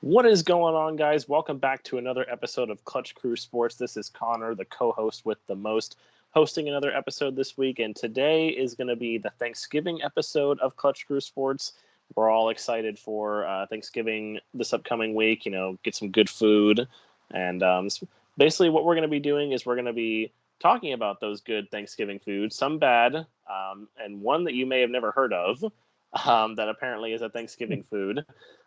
What is going on, guys? Welcome back to another episode of Clutch Crew Sports. This is Connor, the co-host with the most, hosting another episode this week. And today is going to be the Thanksgiving episode of Clutch Crew Sports. We're all excited for Thanksgiving this upcoming week, get some good food. And basically what we're going to be doing is we're going to be talking about those good Thanksgiving foods, some bad, and one that you may have never heard of that apparently is a Thanksgiving food.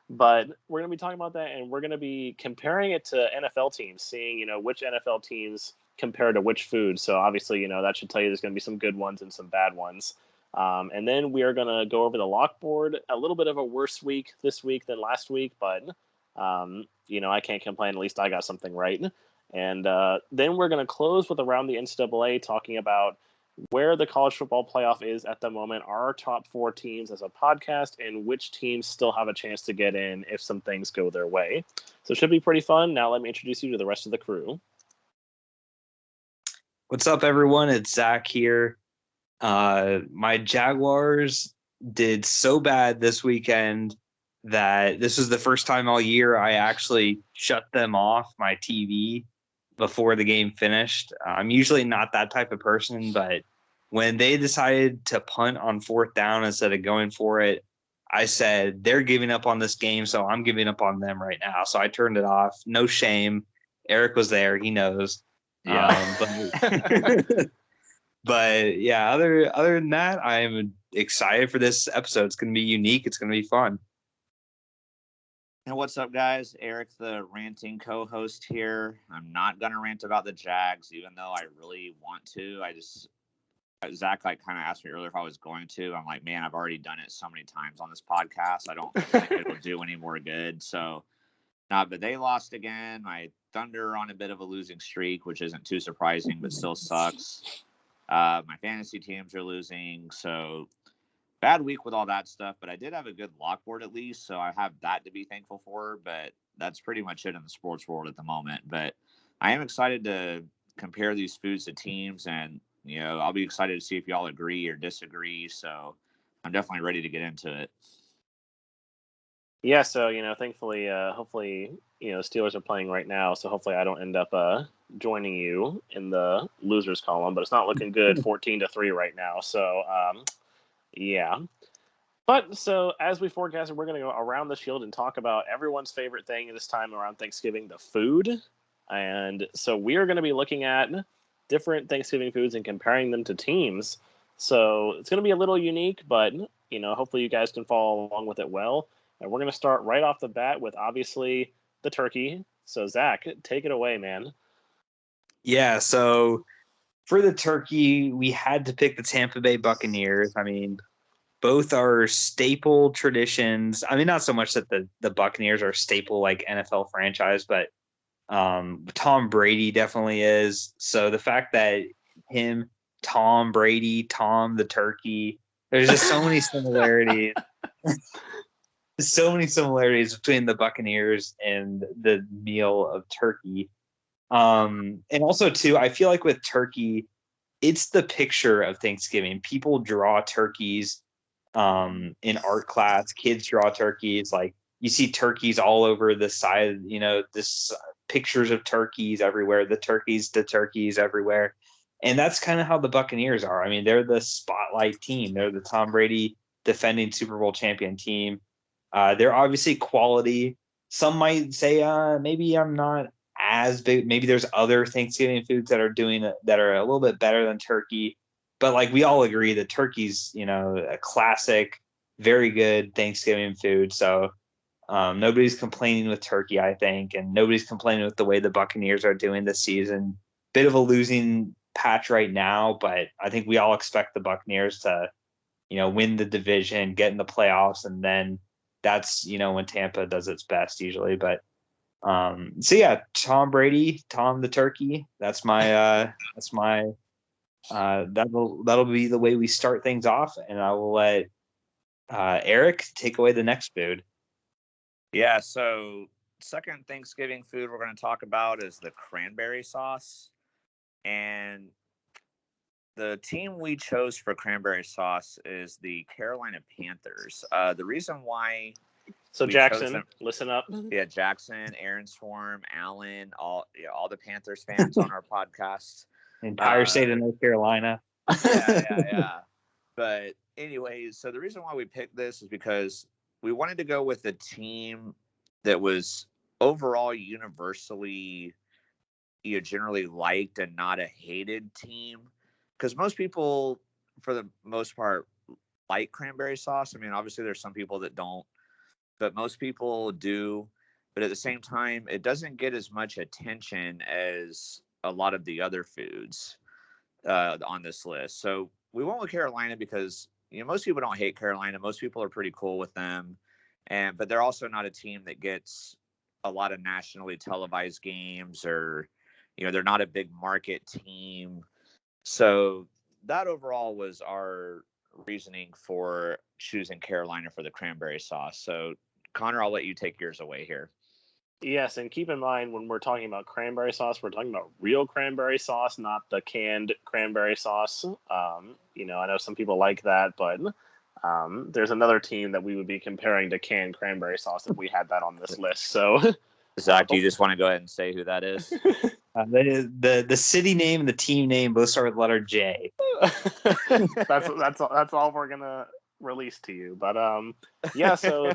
But we're going to be talking about that, and we're going to be comparing it to NFL teams, seeing, which NFL teams compare to which food. So obviously, that should tell you there's going to be some good ones and some bad ones. And then we are going to go over the lock board. A little bit of a worse week this week than last week, but, I can't complain. At least I got something right. And then we're going to close with Around the NCAA, talking about where the college football playoff is at the moment, our top four teams as a podcast, and which teams still have a chance to get in if some things go their way. So it should be pretty fun. Now let me introduce you to the rest of the crew. What's up, everyone? It's Zach here. My Jaguars did so bad this weekend that this was the first time all year I actually shut them off my TV before the game finished. I'm usually not that type of person, but when they decided to punt on fourth down instead of going for it, I said, they're giving up on this game, so I'm giving up on them right now. So I turned it off. No shame. Eric was there. He knows. Yeah. But yeah, other than that, I'm excited for this episode. It's going to be unique. It's going to be fun. And what's up, guys? Eric, the ranting co-host here. I'm not going to rant about the Jags, even though I really want to. Zach kind of asked me earlier if I was going to. I'm like, man, I've already done it so many times on this podcast. I don't think it'll do any more good. So, but they lost again. My Thunder are on a bit of a losing streak, which isn't too surprising, but still sucks. My fantasy teams are losing, so bad week with all that stuff, but I did have a good lock board at least, so I have that to be thankful for, but that's pretty much it in the sports world at the moment. But I am excited to compare these foods to teams, and, I'll be excited to see if y'all agree or disagree, so I'm definitely ready to get into it. Yeah, so, thankfully, hopefully, Steelers are playing right now, so hopefully I don't end up joining you in the losers column, but it's not looking good, 14-3 right now, so, yeah. But so as we forecasted, we're going to go around the shield and talk about everyone's favorite thing this time around Thanksgiving, the food. And so we are going to be looking at different Thanksgiving foods and comparing them to teams. So it's going to be a little unique, but, hopefully you guys can follow along with it well. And we're going to start right off the bat with, obviously, the turkey. So, Zach, take it away, man. Yeah, so for the turkey, we had to pick the Tampa Bay Buccaneers. I mean, both are staple traditions. I mean, not so much that the Buccaneers are a staple like NFL franchise, but Tom Brady definitely is. So the fact that Tom Brady, Tom the turkey, there's just so many similarities. So many similarities between the Buccaneers and the meal of turkey. And also, too, I feel like with turkey, it's the picture of Thanksgiving. People draw turkeys in art class. Kids draw turkeys. Like, you see turkeys all over the side, this pictures of turkeys everywhere, the turkeys everywhere. And that's kind of how the Buccaneers are. I mean, they're the spotlight team. They're the Tom Brady defending Super Bowl champion team. They're obviously quality. Some might say, maybe I'm not as big. Maybe there's other Thanksgiving foods that are a little bit better than turkey. But like we all agree that turkey's, a classic, very good Thanksgiving food. So nobody's complaining with turkey, I think, and nobody's complaining with the way the Buccaneers are doing this season. Bit of a losing patch right now, but I think we all expect the Buccaneers to, win the division, get in the playoffs, and then that's, when Tampa does its best usually. But so yeah, Tom Brady, Tom the turkey. That'll be the way we start things off, and I will let Eric take away the next food. Yeah, so second Thanksgiving food we're going to talk about is the cranberry sauce. And the team we chose for cranberry sauce is the Carolina Panthers. The reason why So we chose Jackson, them. listen up. Yeah, Jackson, Aaron Swarm, Allen, all the Panthers fans on our podcast. Entire state of North Carolina. Yeah. But anyways, so the reason why we picked this is because we wanted to go with a team that was overall universally, generally liked and not a hated team. Because most people, for the most part, like cranberry sauce. I mean, obviously there's some people that don't, but most people do. But at the same time, it doesn't get as much attention as a lot of the other foods on this list. So we went with Carolina because most people don't hate Carolina. Most people are pretty cool with them, but they're also not a team that gets a lot of nationally televised games, or they're not a big market team. So that overall was our reasoning for choosing Carolina for the cranberry sauce. So Connor, I'll let you take yours away here. Yes, and keep in mind when we're talking about cranberry sauce, we're talking about real cranberry sauce, not the canned cranberry sauce. I know some people like that, but there's another team that we would be comparing to canned cranberry sauce if we had that on this list. So, Zach, do you just want to go ahead and say who that is? The city name and the team name both start with the letter J. that's all we're gonna release to you. But yeah. So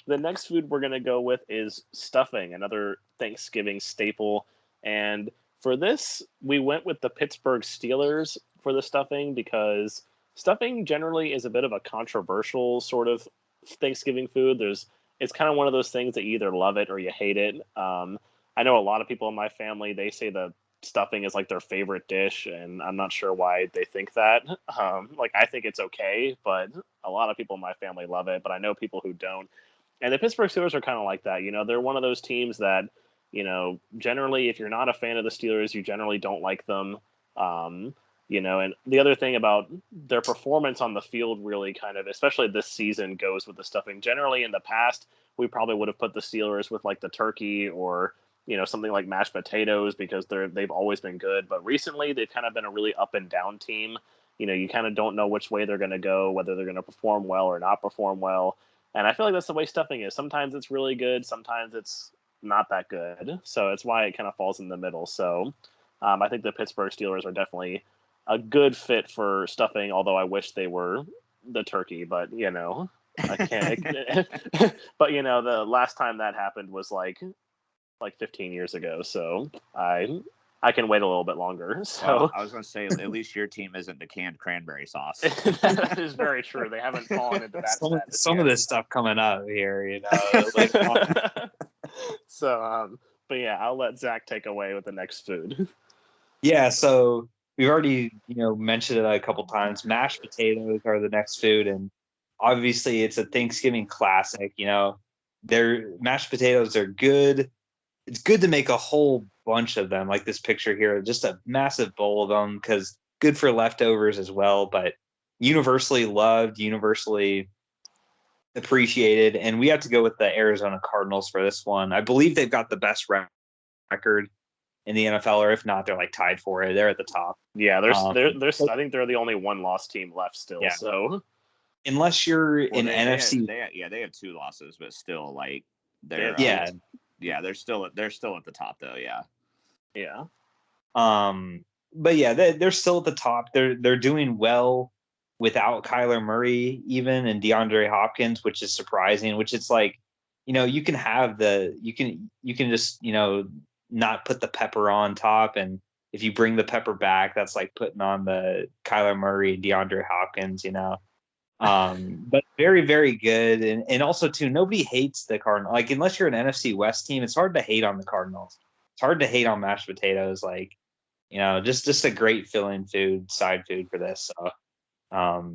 the next food we're gonna go with is stuffing, another Thanksgiving staple. And for this, we went with the Pittsburgh Steelers for the stuffing because stuffing generally is a bit of a controversial sort of Thanksgiving food. It's kind of one of those things that you either love it or you hate it. I know a lot of people in my family, they say the stuffing is like their favorite dish, and I'm not sure why they think that. I think it's okay, but a lot of people in my family love it, but I know people who don't. And the Pittsburgh Steelers are kind of like that. They're one of those teams that, generally, if you're not a fan of the Steelers, you generally don't like them. And the other thing about their performance on the field really kind of, especially this season, goes with the stuffing. Generally, in the past, we probably would have put the Steelers with like the turkey or something like mashed potatoes because they've always been good. But recently, they've kind of been a really up and down team. You kind of don't know which way they're going to go, whether they're going to perform well or not perform well. And I feel like that's the way stuffing is. Sometimes it's really good, sometimes it's not that good. So it's why it kind of falls in the middle. So I think the Pittsburgh Steelers are definitely a good fit for stuffing, although I wish they were the turkey. But, I can't. But, the last time that happened was like 15 years ago. So I can wait a little bit longer. So well, I was going to say, at least your team isn't the canned cranberry sauce. That is very true. They haven't fallen into that. Some of this stuff coming up here, So, but yeah, I'll let Zach take away with the next food. Yeah, so we've already, mentioned it a couple times. Mashed potatoes are the next food, and obviously it's a Thanksgiving classic. Their mashed potatoes are good. It's good to make a whole bunch of them, like this picture here, just a massive bowl of them, because good for leftovers as well, but universally loved, universally appreciated. And we have to go with the Arizona Cardinals for this one. I believe they've got the best record in the NFL, or if not, they're like tied for it. They're at the top. Yeah, there's I think they're the only one-loss team left still. Yeah. So unless you're in NFC, they have 2 losses, but still, like they're they're still at the top though. Yeah. But yeah, they're still at the top. They're doing well without Kyler Murray even, and DeAndre Hopkins, which is surprising. Which it's like, you can have you can just not put the pepper on top, and if you bring the pepper back, that's like putting on the Kyler Murray, DeAndre Hopkins, but very, very good. And also too, nobody hates the Cardinals. Like, unless you're an NFC West team, it's hard to hate on the Cardinals. It's hard to hate on mashed potatoes. Like, just a great filling food, side food for this. So,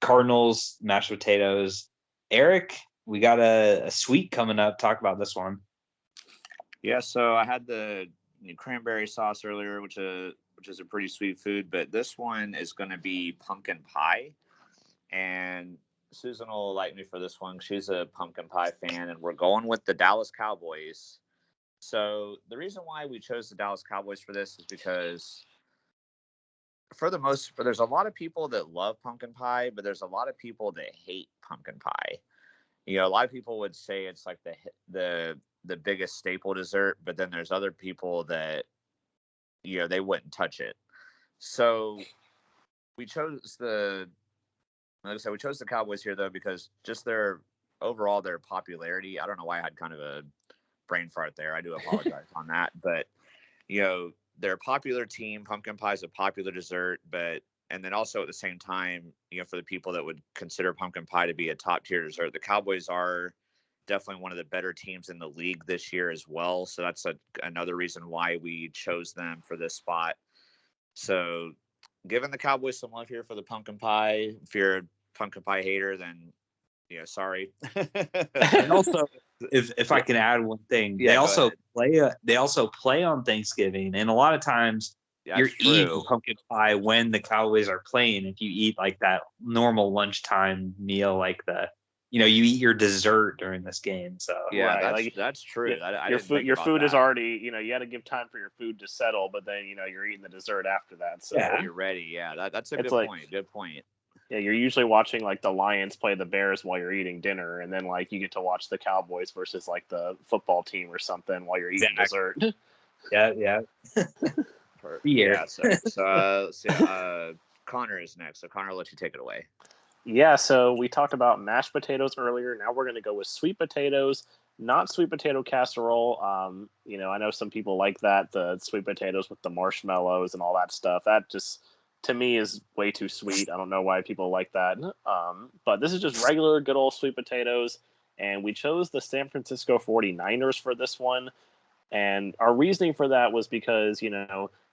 Cardinals, mashed potatoes. Eric, we got a sweet coming up. Talk about this one. Yeah, so I had the cranberry sauce earlier, which is a pretty sweet food, but this one is going to be pumpkin pie. And Susan will like me for this one. She's a pumpkin pie fan, and we're going with the Dallas Cowboys. So the reason why we chose the Dallas Cowboys for this is because there's a lot of people that love pumpkin pie, but there's a lot of people that hate pumpkin pie. you know, a lot of people would say it's like the biggest staple dessert, but then there's other people that, you know, they wouldn't touch it. So we chose like I said, we chose the Cowboys here though because just their popularity. I don't know why I had kind of a brain fart there. I do apologize on that, but you know, they're a popular team. Pumpkin pie is a popular dessert, and then also at the same time, you know, for the people that would consider pumpkin pie to be a top tier dessert, the Cowboys are definitely one of the better teams in the league this year as well. So that's another reason why we chose them for this spot. So giving the Cowboys some love here for the pumpkin pie. If you're a pumpkin pie hater, then sorry. And also, if I can add one thing, Yeah, they also play on Thanksgiving, and a lot of times you're eating pumpkin pie when the Cowboys are playing. If you eat like that normal lunchtime meal, like you eat your dessert during this game. So yeah, right, that's true. Your food is already, you got to give time for your food to settle, but then you're eating the dessert after that. So you're ready. Yeah, that's a good point. Good point. Yeah, you're usually watching like the Lions play the Bears while you're eating dinner, and then like you get to watch the Cowboys versus like the football team or something while you're eating dessert. Yeah. Yeah. So let's see. Connor is next. So Connor, I'll let you take it away. Yeah, so we talked about mashed potatoes earlier. Now we're going to go with sweet potatoes, not sweet potato casserole. I know some people like that, the sweet potatoes with the marshmallows and all that stuff. That just, to me, is way too sweet. I don't know why people like that. But this is just regular, good old sweet potatoes. And we chose the San Francisco 49ers for this one. And our reasoning for that was because,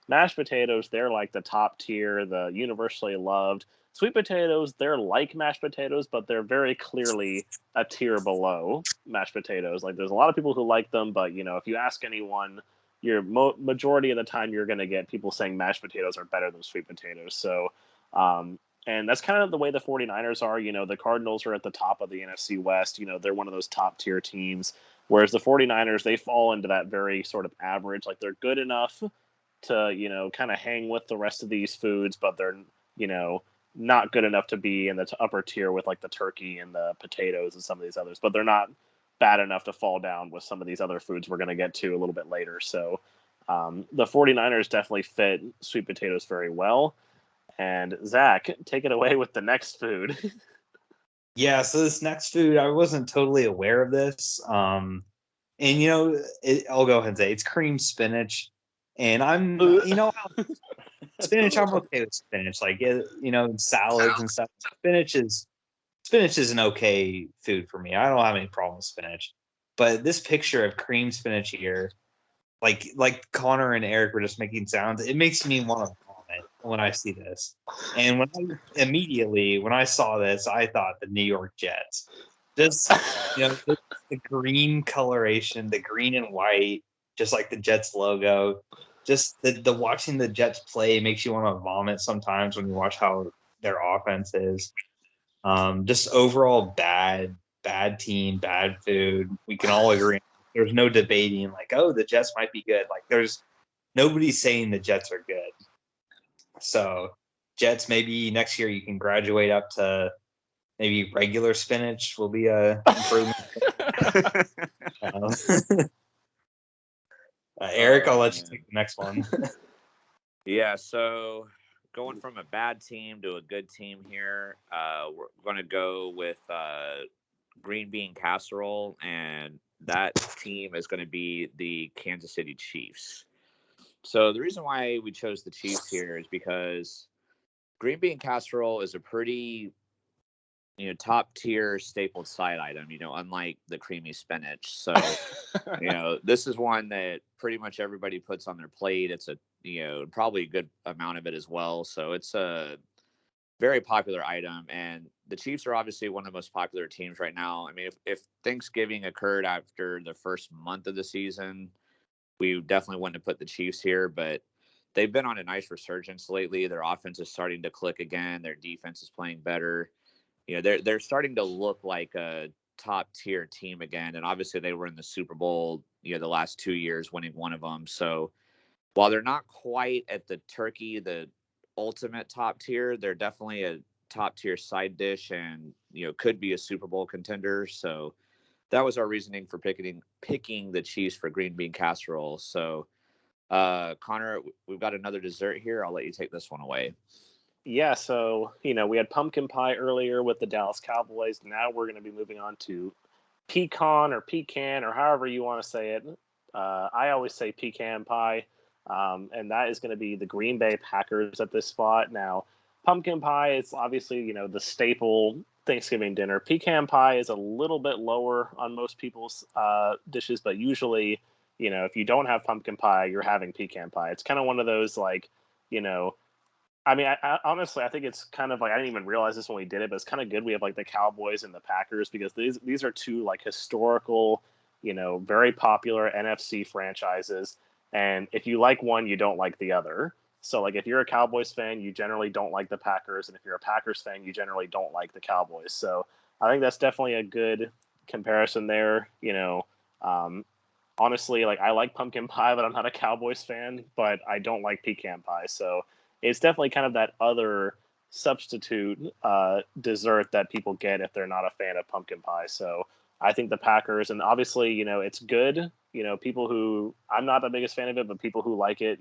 mashed potatoes, they're like the top tier, the universally loved. Sweet potatoes, they're like mashed potatoes, but they're very clearly a tier below mashed potatoes. Like, there's a lot of people who like them, but, if you ask anyone, your majority of the time you're going to get people saying mashed potatoes are better than sweet potatoes. So, and that's kind of the way the 49ers are. The Cardinals are at the top of the NFC West. They're one of those top tier teams. Whereas the 49ers, they fall into that very sort of average. Like, they're good enough to, kind of hang with the rest of these foods, but they're, not good enough to be in the upper tier with like the turkey and the potatoes and some of these others. But they're not bad enough to fall down with some of these other foods we're going to get to a little bit later. So the 49ers definitely fit sweet potatoes very well. And Zach, take it away with the next food. Yeah, so this next food, I wasn't totally aware of this. And I'll go ahead and say it's cream spinach. And I'm, spinach, I'm okay with spinach. Like, salads and stuff. Spinach is an okay food for me. I don't have any problem with spinach. But this picture of cream spinach here, like Connor and Eric were just making sounds, it makes me want to vomit when I see this. And when I saw this, I thought the New York Jets. Just the green coloration, the green and white, just like the Jets logo. Just the watching the Jets play makes you want to vomit sometimes when you watch how their offense is. Just overall bad team, bad food. We can all agree. There's no debating like, oh, the Jets might be good. Like, there's nobody's saying the Jets are good. So Jets, maybe next year you can graduate up to maybe regular spinach will be a improvement. Eric, I'll let you take the next one. Yeah, so going from a bad team to a good team here, we're going to go with green bean casserole, and that team is going to be the Kansas City Chiefs. So the reason why we chose the Chiefs here is because green bean casserole is a pretty top tier staple side item, unlike the creamy spinach. So, this is one that pretty much everybody puts on their plate. It's probably a good amount of it as well. So it's a very popular item. And the Chiefs are obviously one of the most popular teams right now. I mean, if Thanksgiving occurred after the first month of the season, we definitely wouldn't have put the Chiefs here, but they've been on a nice resurgence lately. Their offense is starting to click again. Their defense is playing better. They're starting to look like a top tier team again. And obviously they were in the Super Bowl, the last 2 years, winning one of them. So while they're not quite at the turkey, the ultimate top tier, they're definitely a top tier side dish and, could be a Super Bowl contender. So that was our reasoning for picking the Chiefs for green bean casserole. So, Connor, we've got another dessert here. I'll let you take this one away. Yeah, so, we had pumpkin pie earlier with the Dallas Cowboys. Now we're going to be moving on to pecan or however you want to say it. I always say pecan pie, and that is going to be the Green Bay Packers at this spot. Now, pumpkin pie is obviously, the staple Thanksgiving dinner. Pecan pie is a little bit lower on most people's dishes, but usually, if you don't have pumpkin pie, you're having pecan pie. It's kind of one of those, like, I mean, I honestly, I think it's kind of like, I didn't even realize this when we did it, but it's kind of good we have like the Cowboys and the Packers, because these are two like historical, very popular NFC franchises. And if you like one, you don't like the other. So like if you're a Cowboys fan, you generally don't like the Packers. And if you're a Packers fan, you generally don't like the Cowboys. So I think that's definitely a good comparison there. Honestly, like I like pumpkin pie, but I'm not a Cowboys fan, but I don't like pecan pie. So it's definitely kind of that other substitute dessert that people get if they're not a fan of pumpkin pie. So I think the Packers, and obviously, it's good. People who, I'm not the biggest fan of it, but people who like it,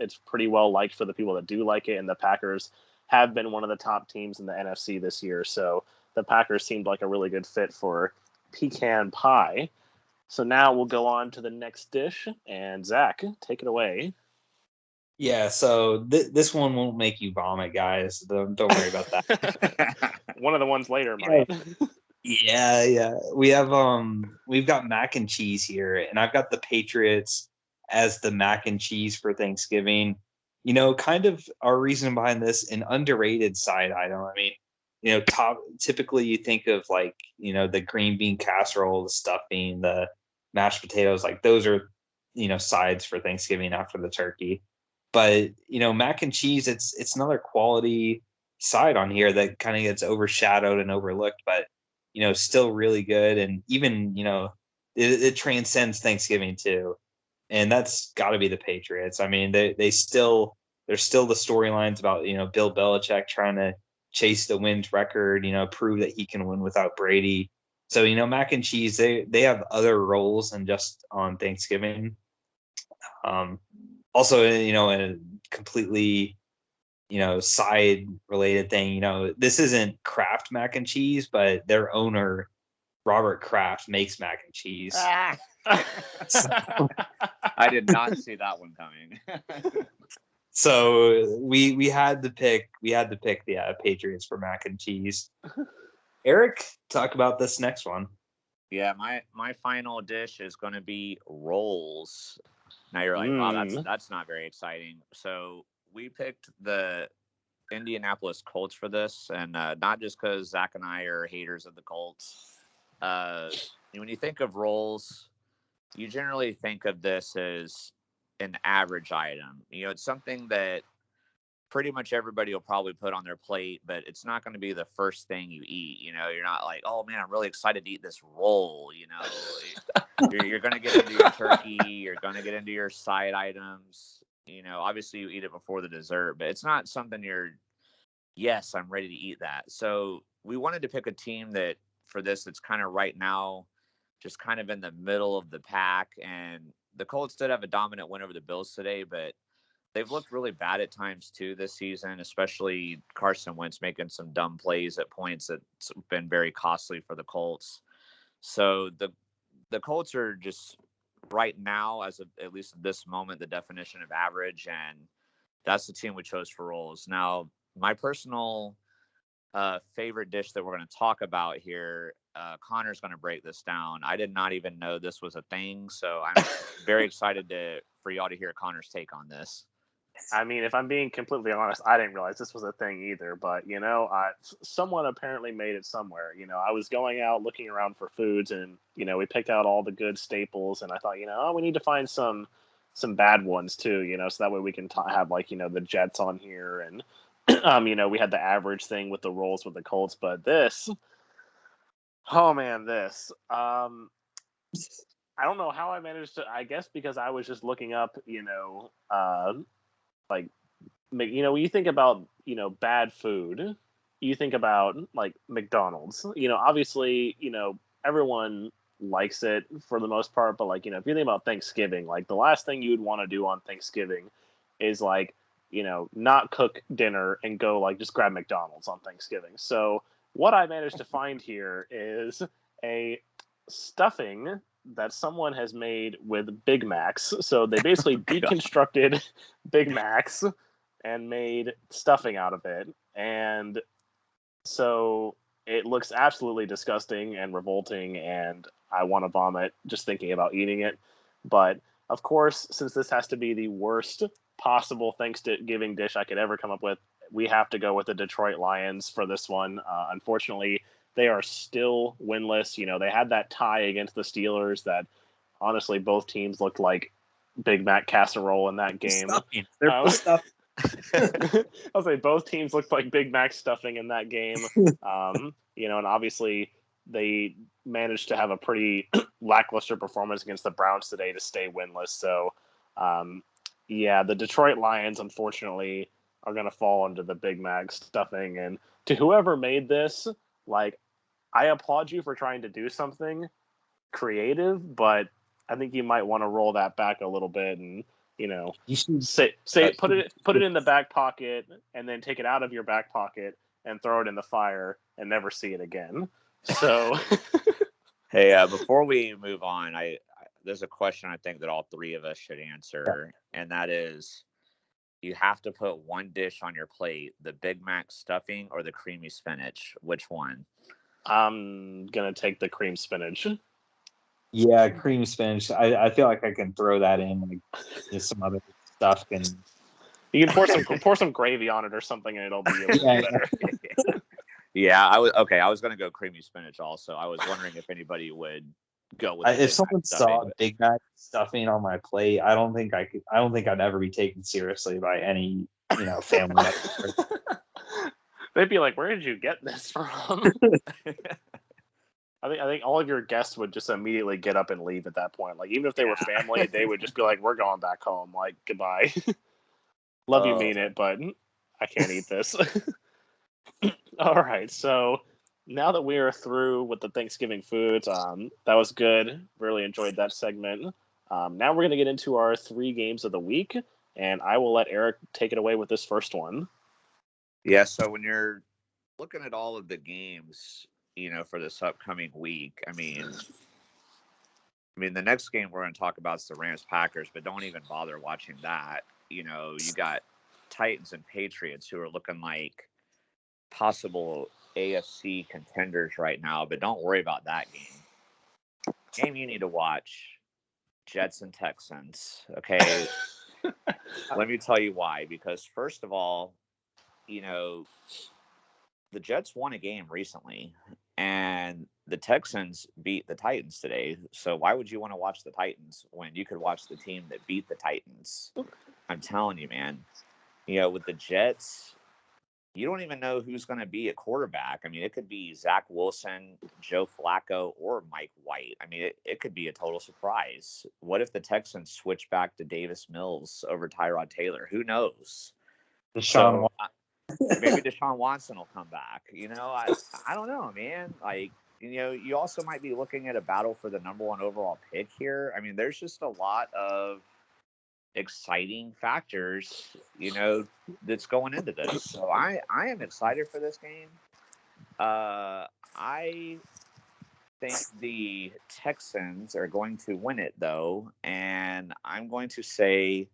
it's pretty well liked for the people that do like it. And the Packers have been one of the top teams in the NFC this year. So the Packers seemed like a really good fit for pecan pie. So now we'll go on to the next dish, and Zach, take it away. Yeah, so this one won't make you vomit, guys. Don't worry about that. One of the ones later might. Yeah. We've got mac and cheese here, and I've got the Patriots as the mac and cheese for Thanksgiving. Kind of our reason behind this, an underrated side item. I mean, typically you think of like, the green bean casserole, the stuffing, the mashed potatoes, like those are, sides for Thanksgiving after the turkey. But, mac and cheese, it's another quality side on here that kind of gets overshadowed and overlooked, but, still really good. And even, it transcends Thanksgiving too. And that's got to be the Patriots. I mean, there's still the storylines about, Bill Belichick trying to chase the wins record, prove that he can win without Brady. So, mac and cheese, they have other roles than just on Thanksgiving. Also, a completely, side related thing, this isn't Kraft mac and cheese, but their owner, Robert Kraft, makes mac and cheese. I did not see that one coming. So we had to pick the Patriots for mac and cheese. Eric, talk about this next one. Yeah, my final dish is going to be rolls. Now you're like, wow, that's not very exciting. So we picked the Indianapolis Colts for this, and not just because Zach and I are haters of the Colts. When you think of rolls, you generally think of this as an average item. It's something that pretty much everybody will probably put on their plate, but it's not going to be the first thing you eat. You're not like, oh man, I'm really excited to eat this roll. You're going to get into your turkey. You're going to get into your side items. Obviously you eat it before the dessert, but it's not something yes, I'm ready to eat that. So we wanted to pick a team that for this, it's kind of right now, just kind of in the middle of the pack. And the Colts did have a dominant win over the Bills today, but they've looked really bad at times too this season, especially Carson Wentz making some dumb plays at points that's been very costly for the Colts. So the Colts are just right now, as of at least at this moment, the definition of average, and that's the team we chose for rolls. Now, my personal favorite dish that we're going to talk about here, Connor's going to break this down. I did not even know this was a thing, so I'm very excited for y'all to hear Connor's take on this. I mean, if I'm being completely honest, I didn't realize this was a thing either. But someone apparently made it somewhere. I was going out looking around for foods, and we picked out all the good staples, and I thought, we need to find some bad ones too. So that way we can have like the Jets on here, and we had the average thing with the rolls with the Colts. But this, oh man, this. I don't know how I managed to. I guess because I was just looking up, like, when you think about, bad food, you think about like McDonald's, obviously, everyone likes it for the most part, but like, if you think about Thanksgiving, like the last thing you'd want to do on Thanksgiving is like, not cook dinner and go like just grab McDonald's on Thanksgiving. So what I managed to find here is a stuffing that someone has made with Big Macs. So they basically deconstructed Big Macs and made stuffing out of it. And so it looks absolutely disgusting and revolting, and I want to vomit just thinking about eating it. But of course, since this has to be the worst possible Thanksgiving dish I could ever come up with, we have to go with the Detroit Lions for this one. Unfortunately, they are still winless. They had that tie against the Steelers that honestly both teams looked like Big Mac casserole in that game. They're stuffing. I'll say both teams looked like Big Mac stuffing in that game. And obviously they managed to have a pretty lackluster performance against the Browns today to stay winless. So, the Detroit Lions, unfortunately, are going to fall under the Big Mac stuffing. And to whoever made this, like, I applaud you for trying to do something creative, but I think you might want to roll that back a little bit and, you should say put it in the back pocket and then take it out of your back pocket and throw it in the fire and never see it again. So, hey, before we move on, there's a question I think that all three of us should answer, and that is, you have to put one dish on your plate: the Big Mac stuffing or the creamy spinach. Which one? I'm gonna take the cream spinach. Yeah, cream spinach. I feel like I can throw that in like just some other stuff, and you can pour some gravy on it or something, and it'll be a little better. Yeah, I was going to go creamy spinach also. I was wondering if anybody would go with. If someone saw Big Mac stuffing on my plate, I don't think I'd ever be taken seriously by any family. They'd be like, "Where did you get this from?" I think all of your guests would just immediately get up and leave at that point. Like, even if they were family, they would just be like, "We're going back home. Like, goodbye. Love you, mean it, but I can't eat this." All right, so now that we are through with the Thanksgiving foods, that was good. Really enjoyed that segment. Now we're going to get into our 3 games of the week, and I will let Eric take it away with this first one. Yeah, so when you're looking at all of the games, for this upcoming week, I mean, the next game we're going to talk about is the Rams-Packers, but don't even bother watching that. You got Titans and Patriots who are looking like possible AFC contenders right now, but don't worry about that game. Game you need to watch, Jets and Texans. Okay. Let me tell you why. Because first of all, the Jets won a game recently and the Texans beat the Titans today. So why would you want to watch the Titans when you could watch the team that beat the Titans? I'm telling you, man, with the Jets, you don't even know who's going to be a quarterback. I mean, it could be Zach Wilson, Joe Flacco, or Mike White. I mean, it could be a total surprise. What if the Texans switch back to Davis Mills over Tyrod Taylor? Who knows? Maybe Deshaun Watson will come back. I don't know, man. Like, you also might be looking at a battle for the number 1 overall pick here. I mean, there's just a lot of exciting factors, that's going into this. So I am excited for this game. I think the Texans are going to win it though, and I'm going to say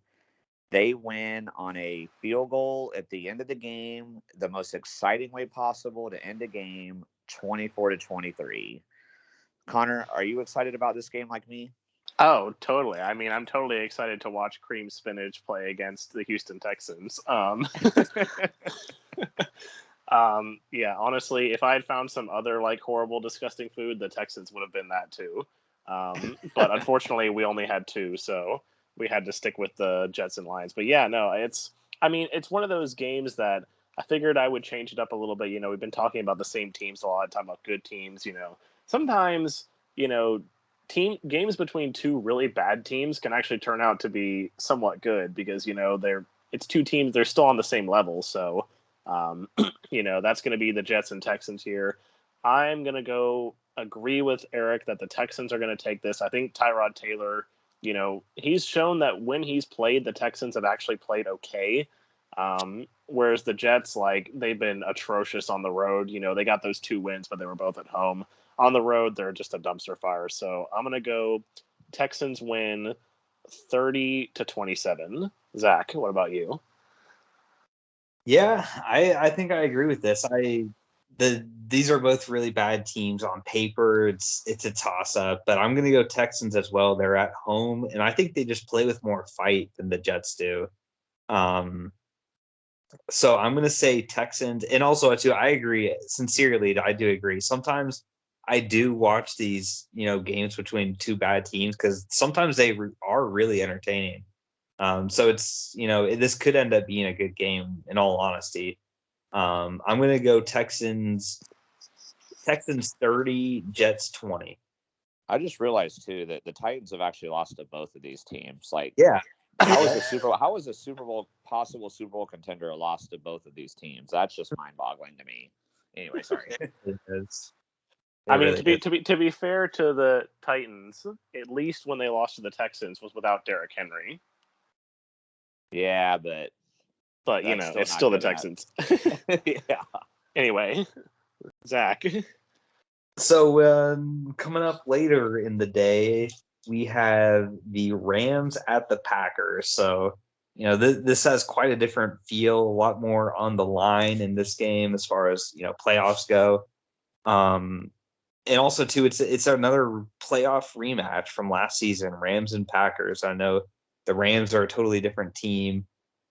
they win on a field goal at the end of the game, the most exciting way possible to end a game, 24-23. Connor, are you excited about this game like me? Oh, totally. I mean, I'm totally excited to watch cream spinach play against the Houston Texans. Yeah, honestly, if I had found some other like horrible, disgusting food, the Texans would have been that too. But unfortunately, we only had 2, so we had to stick with the Jets and Lions. But yeah, no, it's one of those games that I figured I would change it up a little bit. We've been talking about the same teams a lot, talking about good teams. Sometimes, team games between 2 really bad teams can actually turn out to be somewhat good because it's 2 teams, they're still on the same level. So That's going to be the Jets and Texans here. I'm going to go agree with Eric that the Texans are going to take this. I think Tyrod Taylor, he's shown that when he's played, the Texans have actually played okay. Whereas the Jets, they've been atrocious on the road. They got those 2 wins, but they were both at home. On the road, they're just a dumpster fire. So I'm going to go Texans win 30-27. Zach, what about you? Yeah, I think I agree with this. These are both really bad teams on paper. It's a toss up, but I'm going to go Texans as well. They're at home, and I think they just play with more fight than the Jets do. So I'm going to say Texans, and also too, I agree sincerely. I do agree. Sometimes I do watch these, games between 2 bad teams because sometimes they are really entertaining. So it's, this could end up being a good game in all honesty. I'm going to go Texans 30, Jets 20. I just realized too that the Titans have actually lost to both of these teams. Yeah. How is a possible Super Bowl contender lost to both of these teams? That's just mind-boggling to me. Anyway, sorry. It is. I mean, to be fair to the Titans, at least when they lost to the Texans was without Derrick Henry. Yeah, but it's still the Texans. Yeah. Anyway, Zach. So coming up later in the day, we have the Rams at the Packers. So, this has quite a different feel, a lot more on the line in this game as far as, playoffs go. And also too, it's another playoff rematch from last season, Rams and Packers. I know the Rams are a totally different team.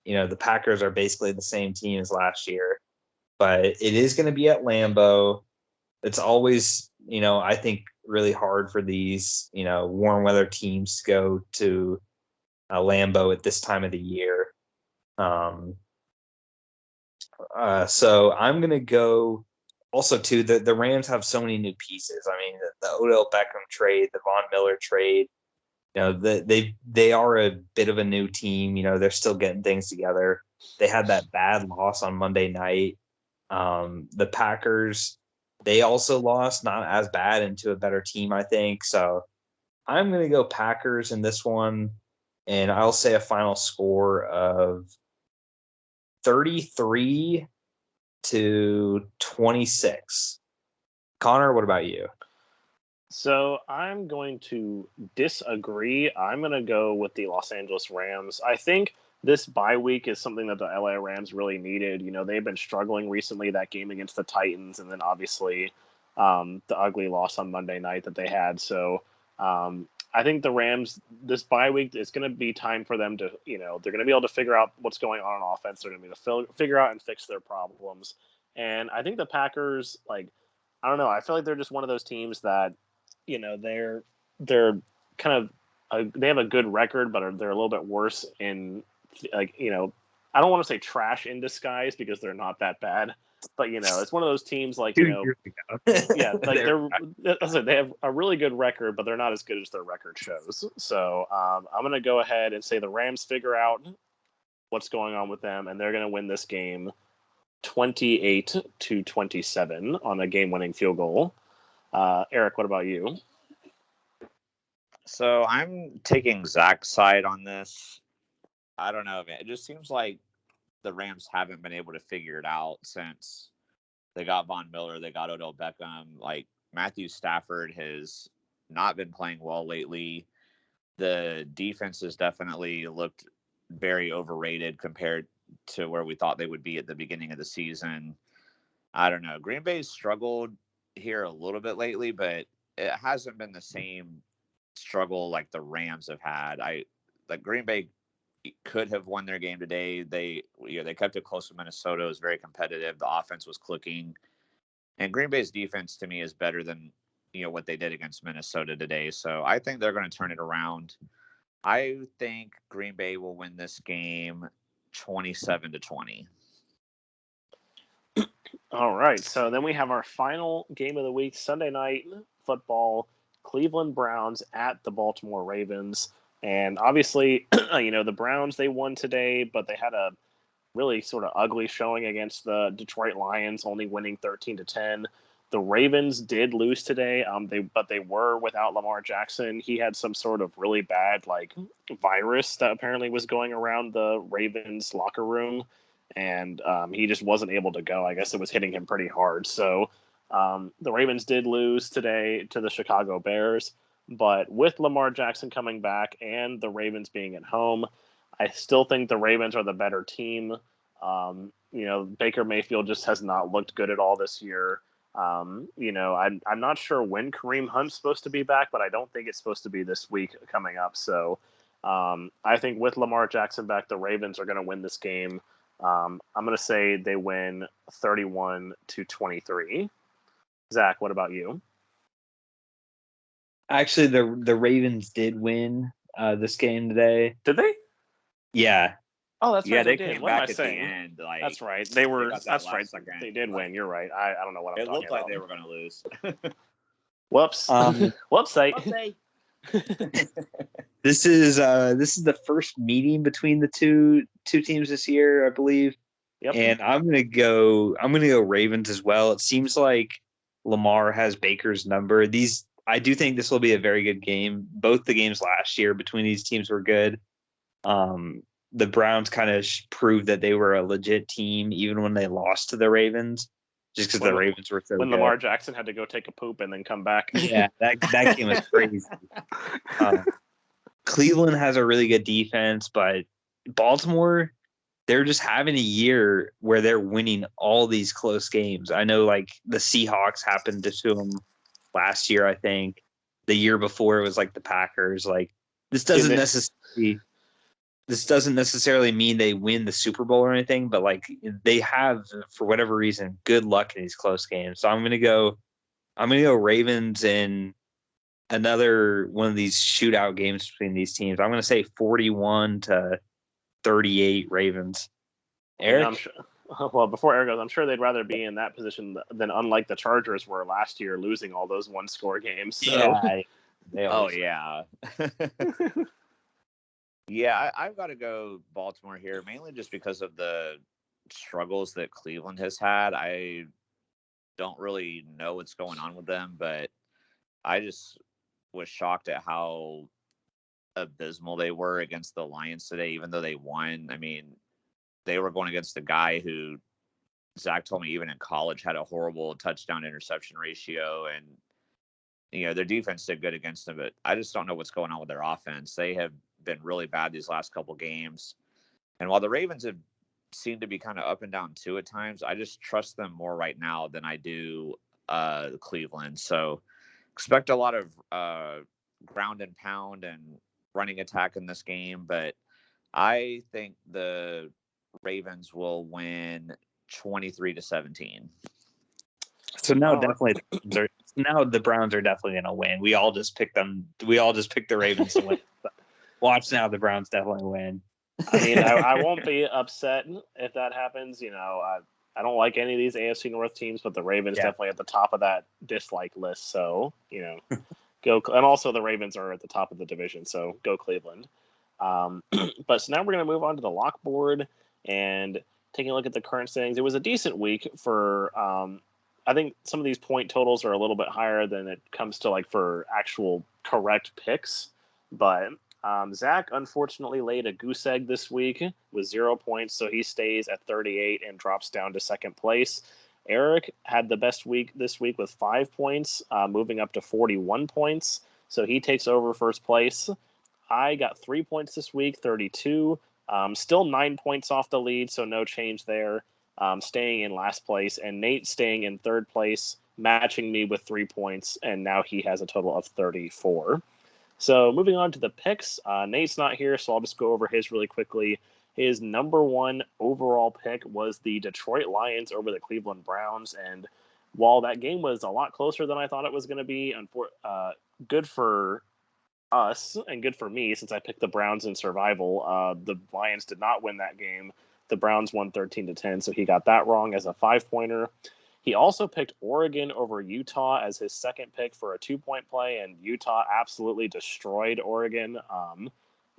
The Packers are basically the same team as last year, but it is going to be at Lambeau. It's always, I think really hard for these, warm weather teams to go to Lambeau at this time of the year. So I'm going to go. Also, too, the Rams have so many new pieces. I mean, the Odell Beckham trade, the Von Miller trade. They are a bit of a new team. They're still getting things together. They had that bad loss on Monday night. The Packers, they also lost, not as bad, into a better team, I think. So I'm going to go Packers in this one, and I'll say a final score of 33-26. Connor, what about you? So I'm going to disagree. I'm going to go with the Los Angeles Rams. I think this bye week is something that the LA Rams really needed. They've been struggling recently, that game against the Titans, and then obviously the ugly loss on Monday night that they had. So I think the Rams, this bye week, is going to be time for them to, they're going to be able to figure out what's going on offense. They're going to be able to figure out and fix their problems. And I think the Packers, I don't know, I feel like they're just one of those teams that, they're kind of they have a good record, but they're a little bit worse in I don't want to say trash in disguise because they're not that bad, but it's one of those teams yeah, they have a really good record, but they're not as good as their record shows. So I'm going to go ahead and say the Rams figure out what's going on with them, and they're going to win this game 28-27 on a game-winning field goal. Eric, what about you? So I'm taking Zach's side on this. I don't know, man. It just seems like the Rams haven't been able to figure it out since they got Von Miller, they got Odell Beckham. Matthew Stafford has not been playing well lately. The defense has definitely looked very overrated compared to where we thought they would be at the beginning of the season. I don't know. Green Bay's struggled here a little bit lately, but it hasn't been the same struggle like the Rams have had. Green Bay could have won their game today. They kept it close to Minnesota. It was very competitive. The offense was clicking, and Green Bay's defense to me is better than what they did against Minnesota today. So I think they're going to turn it around. I think Green Bay will win this game 27-20. All right, so then we have our final game of the week, Sunday night football, Cleveland Browns at the Baltimore Ravens. And obviously, the Browns, they won today, but they had a really sort of ugly showing against the Detroit Lions, only winning 13-10. The Ravens did lose today, but they were without Lamar Jackson. He had some sort of really bad virus that apparently was going around the Ravens locker room, and he just wasn't able to go. I guess it was hitting him pretty hard. So the Ravens did lose today to the Chicago Bears, but with Lamar Jackson coming back and the Ravens being at home, I still think the Ravens are the better team. Baker Mayfield just has not looked good at all this year. I'm not sure when Kareem Hunt's supposed to be back, but I don't think it's supposed to be this week coming up. So I think with Lamar Jackson back, the Ravens are going to win this game. I'm going to say they win 31-23. Zach, what about you? Actually, the Ravens did win this game today. Did they? Yeah. Oh, that's right. They did. came What am back I at saying? the end. That's right. They were. That's right. Second, They did win. You're right. I don't know what I'm it talking looked like about. they were going to lose. Whoops. Whoopsie. This is the first meeting between the two teams this year, I believe. Yep. And I'm gonna go Ravens as well. It seems like Lamar has Baker's number. I do think this will be a very good game. Both the games last year between these teams were good. The Browns kind of proved that they were a legit team even when they lost to the Ravens, just because the Ravens were so when good. Lamar Jackson had to go take a poop and then come back. Yeah, that game was crazy. Cleveland has a really good defense, but Baltimore, they're just having a year where they're winning all these close games. I know, the Seahawks happened to them last year. I think the year before it was the Packers. This doesn't necessarily mean they win the Super Bowl or anything, but they have, for whatever reason, good luck in these close games. So I'm gonna go Ravens in another one of these shootout games between these teams. I'm gonna say 41-38 Ravens. Eric? Well, before Eric goes, I'm sure they'd rather be in that position than unlike the Chargers were last year, losing all those one-score games. So. Yeah. Yeah. Yeah, I've got to go Baltimore here, mainly just because of the struggles that Cleveland has had. I don't really know what's going on with them, but I just was shocked at how abysmal they were against the Lions today, even though they won. I mean, they were going against the guy who Zach told me even in college had a horrible touchdown interception ratio, and their defense did good against them, but I just don't know what's going on with their offense. They have been really bad these last couple games, and while the Ravens have seemed to be kind of up and down too at times, I just trust them more right now than I do Cleveland. So expect a lot of ground and pound and running attack in this game, but I think the Ravens will win 23-17. So now the Browns are definitely going to win. We all just picked them. We all just picked the Ravens to win. Watch now, the Browns definitely win. I mean, I won't be upset if that happens. I don't like any of these AFC North teams, but the Ravens definitely at the top of that dislike list. So go. And also the Ravens are at the top of the division, so go Cleveland. But so now we're going to move on to the lock board and taking a look at the current standings. It was a decent week for. I think some of these point totals are a little bit higher than it comes to for actual correct picks. But Zach unfortunately laid a goose egg this week with 0 points, so he stays at 38 and drops down to second place. Eric had the best week this week with 5 points, moving up to 41 points, so he takes over first place. I got 3 points this week, 32. Still 9 points off the lead, so no change there. Staying in last place, and Nate staying in third place, matching me with 3 points, and now he has a total of 34. So moving on to the picks, Nate's not here, so I'll just go over his really quickly. His number one overall pick was the Detroit Lions over the Cleveland Browns, and while that game was a lot closer than I thought it was going to be, good for us and good for me since I picked the Browns in survival. The Lions did not win that game. The Browns won 13-10, so he got that wrong as a 5-pointer. He also picked Oregon over Utah as his second pick for a 2-point play, and Utah absolutely destroyed Oregon.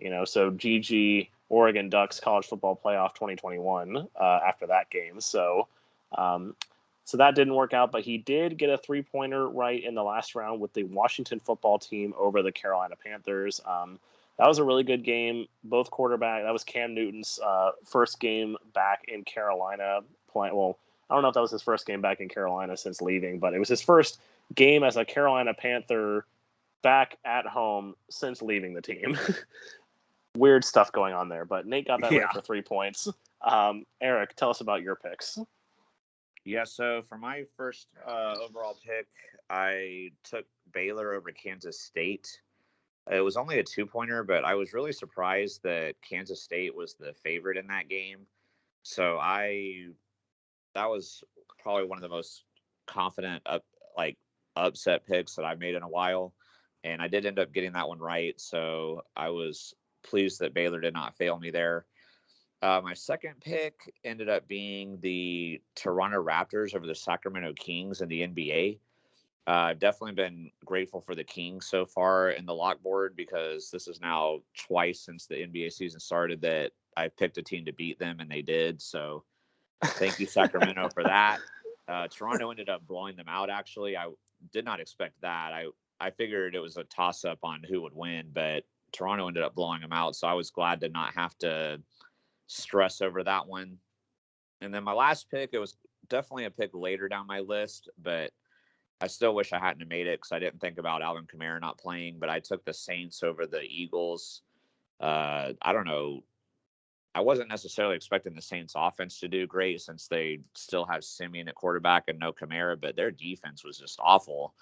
So GG Oregon Ducks College Football Playoff 2021 after that game. So that didn't work out, but he did get a 3-pointer right in the last round with the Washington football team over the Carolina Panthers. That was a really good game. Both quarterback. That was Cam Newton's first game back in Carolina. Well, I don't know if that was his first game back in Carolina since leaving, but it was his first game as a Carolina Panther back at home since leaving the team. Weird stuff going on there, but Nate got that right for 3 points. Eric, tell us about your picks. Yeah, so for my first overall pick, I took Baylor over Kansas State. It was only a 2-pointer, but I was really surprised that Kansas State was the favorite in that game. So that was probably one of the most confident upset picks that I've made in a while. And I did end up getting that one right. So I was pleased that Baylor did not fail me there. My second pick ended up being the Toronto Raptors over the Sacramento Kings in the NBA. I've definitely been grateful for the Kings so far in the lock board because this is now twice since the NBA season started that I picked a team to beat them, and they did. So thank you, Sacramento, for that. Toronto ended up blowing them out, actually. I did not expect that. I figured it was a toss-up on who would win, but Toronto ended up blowing them out, so I was glad to not have to stress over that one. And then my last pick, it was definitely a pick later down my list, but I still wish I hadn't made it because I didn't think about Alvin Kamara not playing, but I took the Saints over the Eagles. I don't know. I wasn't necessarily expecting the Saints offense to do great since they still have Simeon at quarterback and no Kamara, but their defense was just awful.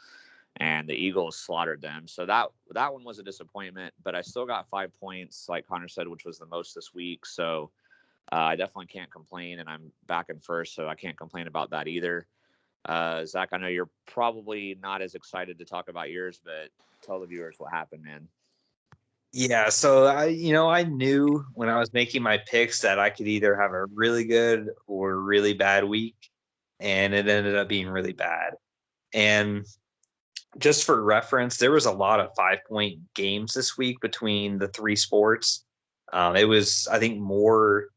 And the Eagles slaughtered them. So that one was a disappointment, but I still got 5 points, like Connor said, which was the most this week. So I definitely can't complain, and I'm back in first, so I can't complain about that either. Zach, I know you're probably not as excited to talk about yours, but tell the viewers what happened, man. Yeah, so I knew when I was making my picks that I could either have a really good or really bad week, and it ended up being really bad. And just for reference, there was a lot of 5-point games this week between the three sports. It was, I think, more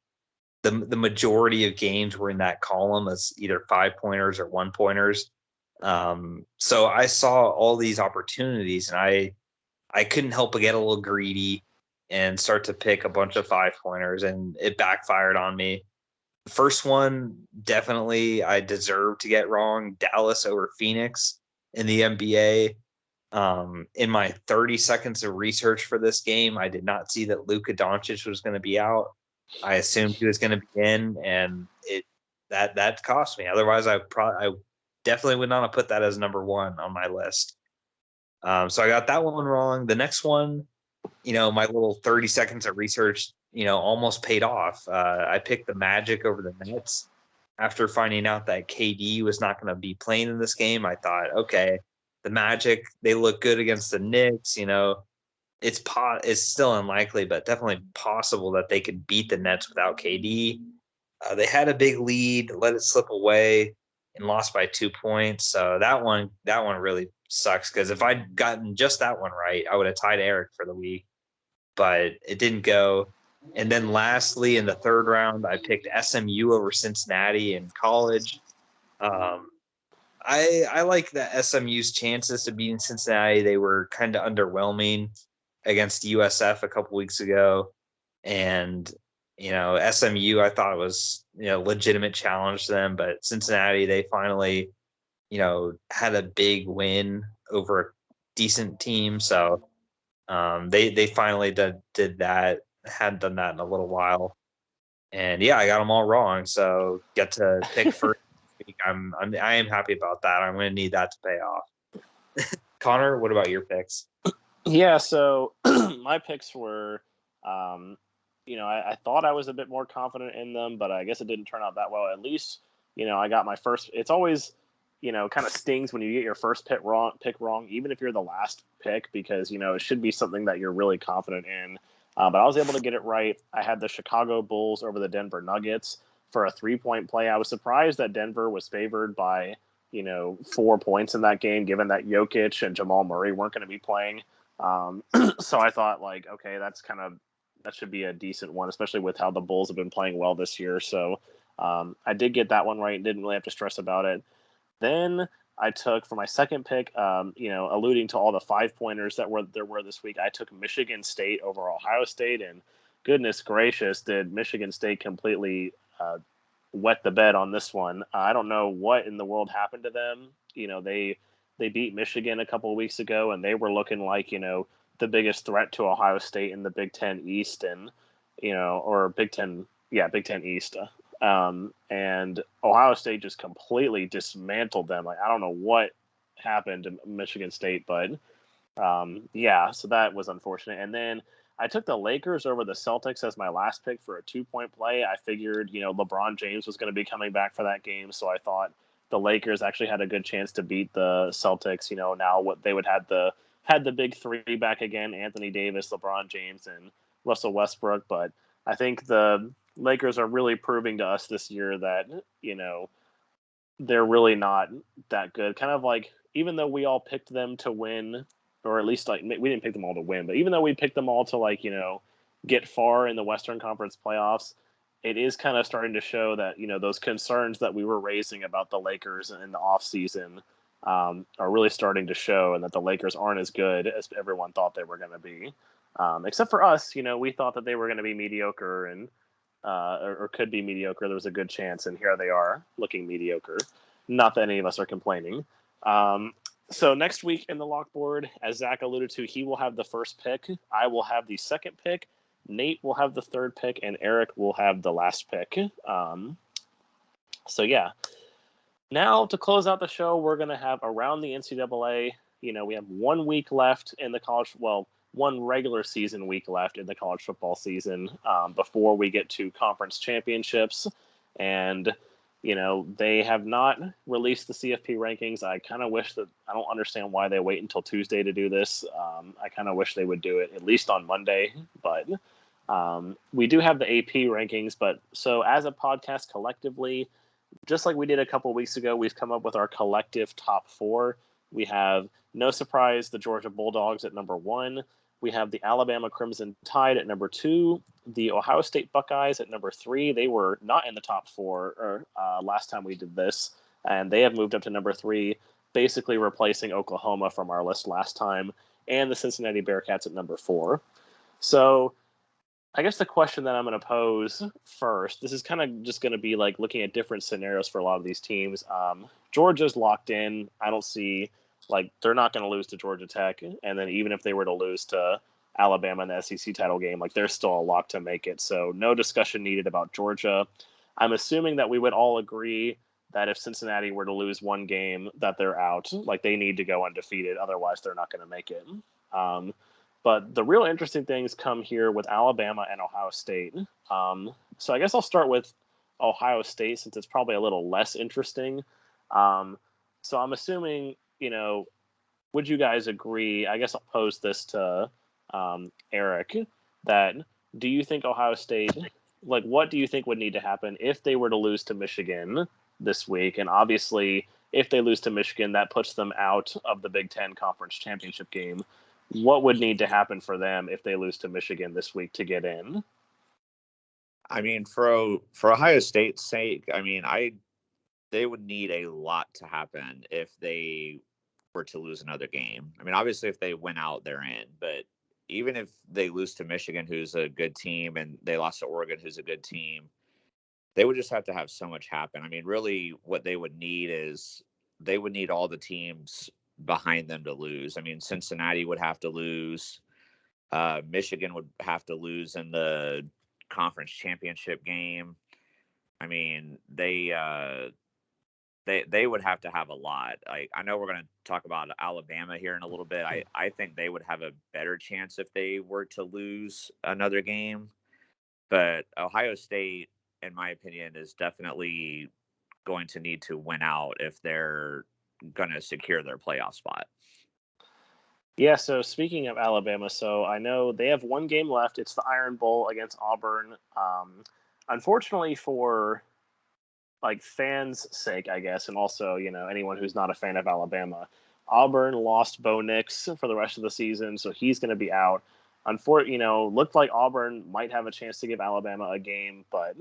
the majority of games were in that column as either 5-pointers or 1-pointers. So I saw all these opportunities, and I couldn't help but get a little greedy and start to pick a bunch of 5-pointers, and it backfired on me. The first one, definitely I deserved to get wrong. Dallas over Phoenix in the NBA. In my 30 seconds of research for this game, I did not see that Luka Doncic was going to be out. I assumed he was going to be in, and that cost me. Otherwise, I definitely would not have put that as number one on my list. So I got that one wrong. The next one, my little 30 seconds of research, almost paid off. I picked the Magic over the Nets. After finding out that KD was not going to be playing in this game, I thought, okay, the Magic, they look good against the Knicks. It's still unlikely, but definitely possible that they could beat the Nets without KD. They had a big lead, let it slip away, and lost by 2 points. So that one really sucks because if I'd gotten just that one right, I would have tied Eric for the week, but it didn't go. And then lastly, in the third round, I picked SMU over Cincinnati in college. I like that SMU's chances to beat Cincinnati. They were kind of underwhelming against USF a couple weeks ago. And, SMU, I thought was, legitimate challenge to them, but Cincinnati, they finally, had a big win over a decent team. So they finally did that, hadn't done that in a little while. And yeah, I got them all wrong. So get to pick first. I am happy about that. I'm going to need that to pay off. Connor, what about your picks? Yeah, so my picks were, I thought I was a bit more confident in them, but I guess it didn't turn out that well. At least, I got my first. It's always, kind of stings when you get your first pick wrong, even if you're the last pick, because it should be something that you're really confident in. But I was able to get it right. I had the Chicago Bulls over the Denver Nuggets for a 3-point play. I was surprised that Denver was favored by 4 points in that game, given that Jokic and Jamal Murray weren't going to be playing. So I thought, okay, that's kind of that should be a decent one, especially with how the Bulls have been playing well this year. So I did get that one right. Didn't really have to stress about it. Then I took for my second pick, alluding to all the 5-pointers that there were this week, I took Michigan State over Ohio State, and goodness gracious, did Michigan State completely wet the bed on this one. I don't know what in the world happened to them. They beat Michigan a couple of weeks ago, and they were looking like the biggest threat to Ohio State in the Big Ten East, and or Big Ten East. And Ohio State just completely dismantled them. Like, I don't know what happened to Michigan State, but so that was unfortunate. And then I took the Lakers over the Celtics as my last pick for a 2-point play. I figured, LeBron James was going to be coming back for that game, so I thought the Lakers actually had a good chance to beat the Celtics. Now what they would had the big three back again: Anthony Davis, LeBron James, and Russell Westbrook. But I think the Lakers are really proving to us this year that they're really not that good. Kind of like, even though we all picked them to win, or at least like we didn't pick them all to win, but even though we picked them all to get far in the Western Conference playoffs, it is kind of starting to show that those concerns that we were raising about the Lakers in the offseason are really starting to show, and that the Lakers aren't as good as everyone thought they were going to be. Except for us, we thought that they were going to be mediocre and or could be mediocre. There was a good chance, and here they are looking mediocre. Not that any of us are complaining. So next week in the lock board, as Zach alluded to, he will have the first pick. I will have the second pick. Nate will have the third pick, and Eric will have the last pick. Now to close out the show, we're going to have around the NCAA. We have 1 week left in the one regular season week left in the college football season before we get to conference championships. And, they have not released the CFP rankings. I kind of wish that I don't understand why they wait until Tuesday to do this. I kind of wish they would do it at least on Monday, but we do have the AP rankings. But so as a podcast collectively, just like we did a couple weeks ago, we've come up with our collective top 4. We have, no surprise, the Georgia Bulldogs at number 1. We have the Alabama Crimson Tide at number 2. The Ohio State Buckeyes at number 3. They were not in the top 4 last time we did this, and they have moved up to number 3, basically replacing Oklahoma from our list last time, and the Cincinnati Bearcats at number 4. So I guess the question that I'm going to pose first, this is kind of just going to be like looking at different scenarios for a lot of these teams. Georgia's locked in. I don't see, they're not going to lose to Georgia Tech. And then even if they were to lose to Alabama in the SEC title game, they're still a lock to make it. So no discussion needed about Georgia. I'm assuming that we would all agree that if Cincinnati were to lose one game, that they're out. They need to go undefeated. Otherwise, they're not going to make it. But the real interesting things come here with Alabama and Ohio State. So I guess I'll start with Ohio State, since it's probably a little less interesting. So I'm assuming, would you guys agree? I guess I'll pose this to Eric, that do you think Ohio State, what do you think would need to happen if they were to lose to Michigan this week? And obviously, if they lose to Michigan, that puts them out of the Big Ten Conference Championship game. What would need to happen for them if they lose to Michigan this week to get in? I mean, for Ohio State's sake, they would need a lot to happen if they were to lose another game. Obviously, if they win out, they're in. But even if they lose to Michigan, who's a good team, and they lost to Oregon, who's a good team, they would just have to have so much happen. Really, what they would need is they would need all the teams behind them to lose. Cincinnati would have to lose. Michigan would have to lose in the conference championship game. They would have to have a lot. I know we're going to talk about Alabama here in a little bit. I think they would have a better chance if they were to lose another game. But Ohio State, in my opinion, is definitely going to need to win out if they're going to secure their playoff spot. Yeah, so speaking of Alabama, so I know they have one game left. It's the Iron Bowl against Auburn. Unfortunately for fans' sake, I guess, and also, anyone who's not a fan of Alabama, Auburn lost Bo Nix for the rest of the season, so he's going to be out. looked like Auburn might have a chance to give Alabama a game, but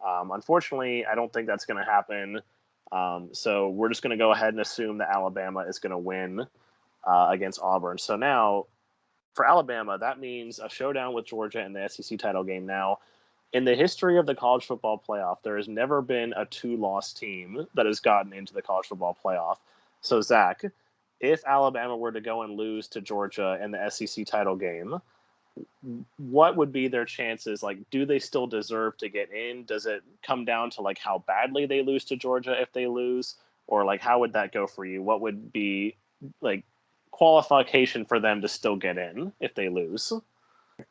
unfortunately, I don't think that's going to happen. So we're just going to go ahead and assume that Alabama is going to win against Auburn. So now, for Alabama, that means a showdown with Georgia in the SEC title game. Now, in the history of the college football playoff, there has never been a 2-loss team that has gotten into the college football playoff. So, Zach, if Alabama were to go and lose to Georgia in the SEC title game, what would be their chances? Like, do they still deserve to get in? Does it come down to like how badly they lose to Georgia if they lose? Or like, how would that go for you? What would be like qualification for them to still get in if they lose?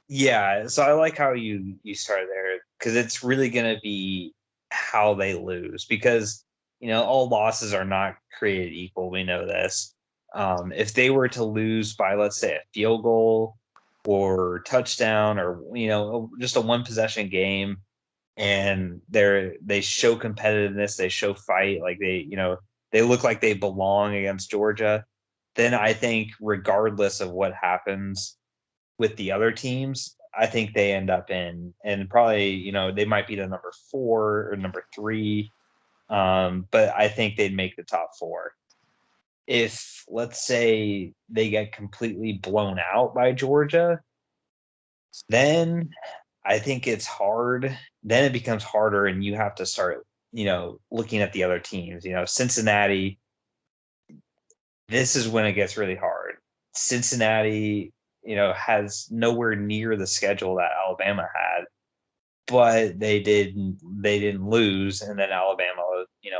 Yeah, so I like how you started there because it's really going to be how they lose because all losses are not created equal. We know this. If they were to lose by, let's say, a field goal or touchdown or just a one possession game, and they show competitiveness, they show fight, like they look like they belong against Georgia, then I think regardless of what happens with the other teams, I think they end up in, and probably, they might be the number 4 or number 3. But I think they'd make the top 4. If, let's say, they get completely blown out by Georgia, then I think it's hard. Then it becomes harder, and you have to start, looking at the other teams. Cincinnati, this is when it gets really hard. Cincinnati, has nowhere near the schedule that Alabama had, but they didn't lose, and then Alabama,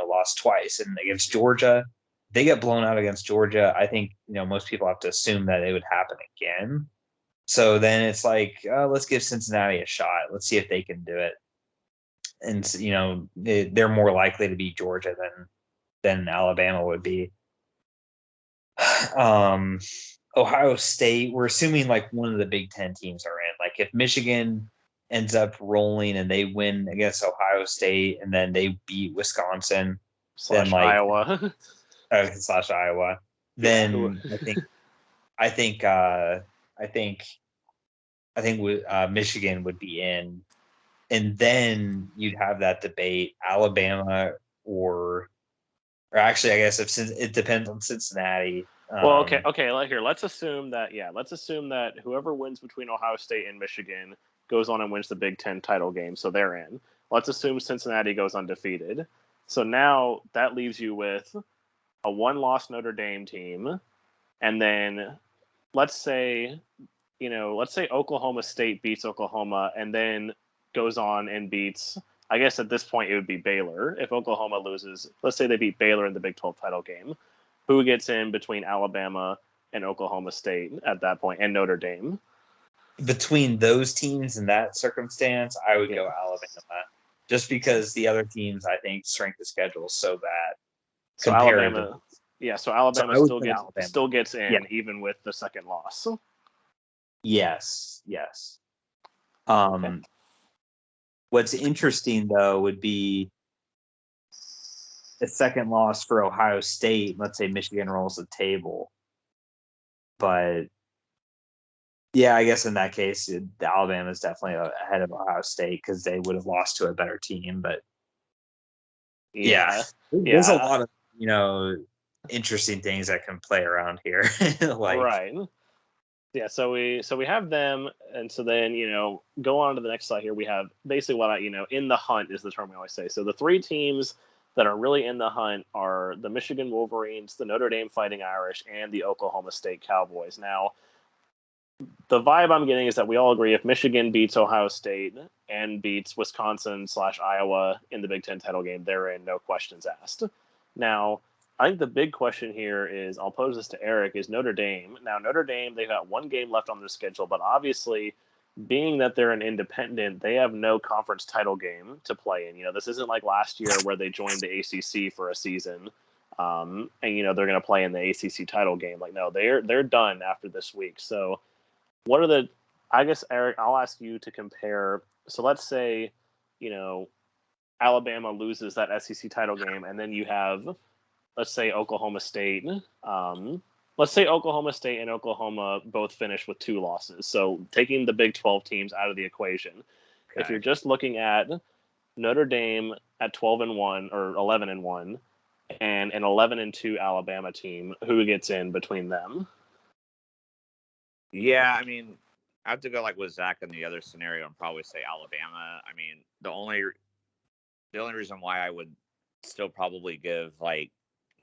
lost twice. And against Georgia, they get blown out against Georgia. I think, most people have to assume that it would happen again. So then it's like, let's give Cincinnati a shot. Let's see if they can do it. And they're more likely to beat Georgia than Alabama would be. Ohio State, we're assuming like one of the Big Ten teams are in. Like if Michigan ends up rolling and they win against Ohio State and then they beat Wisconsin / then like Iowa / Iowa, then I think Michigan would be in, and then you'd have that debate: Alabama or actually, I guess it depends on Cincinnati. Well, okay. Here, let's assume that whoever wins between Ohio State and Michigan goes on and wins the Big Ten title game, so they're in. Let's assume Cincinnati goes undefeated. So now that leaves you with a 1-loss Notre Dame team, and then let's say Oklahoma State beats Oklahoma and then goes on and beats, I guess at this point it would be Baylor. If Oklahoma loses, let's say they beat Baylor in the Big 12 title game, who gets in between Alabama and Oklahoma State at that point, and Notre Dame? Between those teams in that circumstance, I would go Alabama, just because the other teams, I think, strength of schedule is so bad. So Alabama still gets in, even with the second loss. Yes. Okay. What's interesting though would be a second loss for Ohio State. Let's say Michigan rolls the table, but yeah, I guess in that case, Alabama is definitely ahead of Ohio State because they would have lost to a better team. But there's a lot of interesting things that can play around here. Right. Yeah, so we have them, and so then go on to the next slide here. We have basically what in the hunt is the term we always say. So the 3 teams that are really in the hunt are the Michigan Wolverines, the Notre Dame Fighting Irish, and the Oklahoma State Cowboys. Now, the vibe I'm getting is that we all agree if Michigan beats Ohio State and beats Wisconsin / Iowa in the Big Ten title game, they're in, no questions asked. Now, I think the big question here is, I'll pose this to Eric, is Notre Dame. Now, Notre Dame, they've got 1 game left on their schedule, but obviously, being that they're an independent, they have no conference title game to play in. This isn't like last year where they joined the ACC for a season, and they're going to play in the ACC title game. Like, no, they're done after this week. So, what are I guess, Eric, I'll ask you to compare. So let's say, Alabama loses that SEC title game, and then you have, let's say, Oklahoma State let's say Oklahoma State and Oklahoma both finish with 2 losses. So taking the Big 12 teams out of the equation, if you're just looking at Notre Dame at 12-1 or 11-1 and an 11-2 Alabama team, who gets in between them? Yeah, I mean, I have to go like with Zach in the other scenario and probably say Alabama. I mean, the only reason why I would still probably give like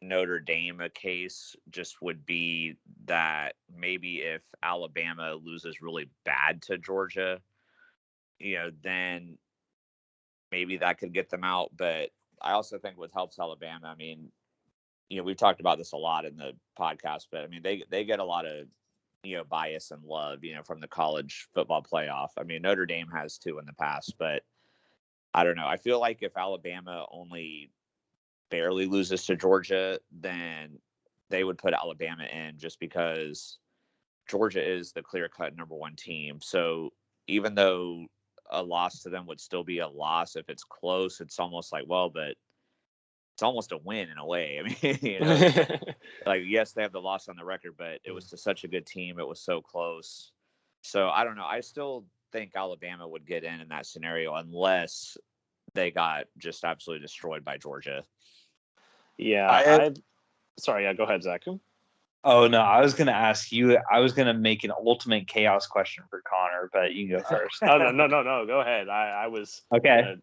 Notre Dame a case just would be that maybe if Alabama loses really bad to Georgia, then maybe that could get them out. But I also think what helps Alabama, I mean, we've talked about this a lot in the podcast, but I mean, they get a lot of, bias and love, from the college football playoff. I mean, Notre Dame has too in the past, but I don't know. I feel like if Alabama only barely loses to Georgia, then they would put Alabama in just because Georgia is the clear-cut number 1 team. So even though a loss to them would still be a loss, if it's close, it's almost like, well, but it's almost a win in a way. I mean, like, yes, they have the loss on the record, but it was to such a good team. It was so close. So I don't know. I still think Alabama would get in that scenario unless they got just absolutely destroyed by Georgia. Yeah, sorry. Yeah, go ahead, Zach. Oh no, I was gonna ask you. I was gonna make an ultimate chaos question for Connor, but you can go first. Oh no. Go ahead. I was okay.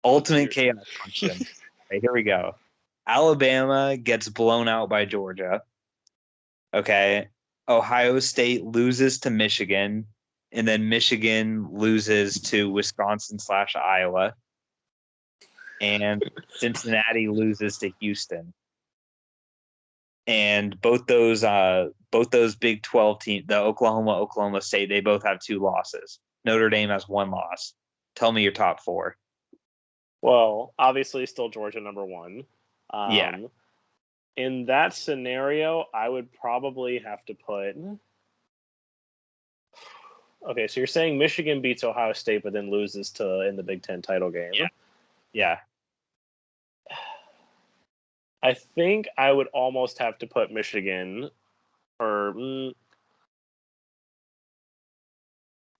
Ultimate chaos question. Okay, here we go. Alabama gets blown out by Georgia. Okay. Ohio State loses to Michigan, and then Michigan loses to Wisconsin/Iowa, and Cincinnati loses to Houston. And both those Big 12 teams, the Oklahoma State, they both have 2 losses. Notre Dame has 1 loss. Tell me your top 4. Well, obviously, still Georgia number 1. Yeah. In that scenario, I would probably have to put. Okay, so you're saying Michigan beats Ohio State, but then loses in the Big Ten title game. Yeah. I think I would almost have to put Michigan, or I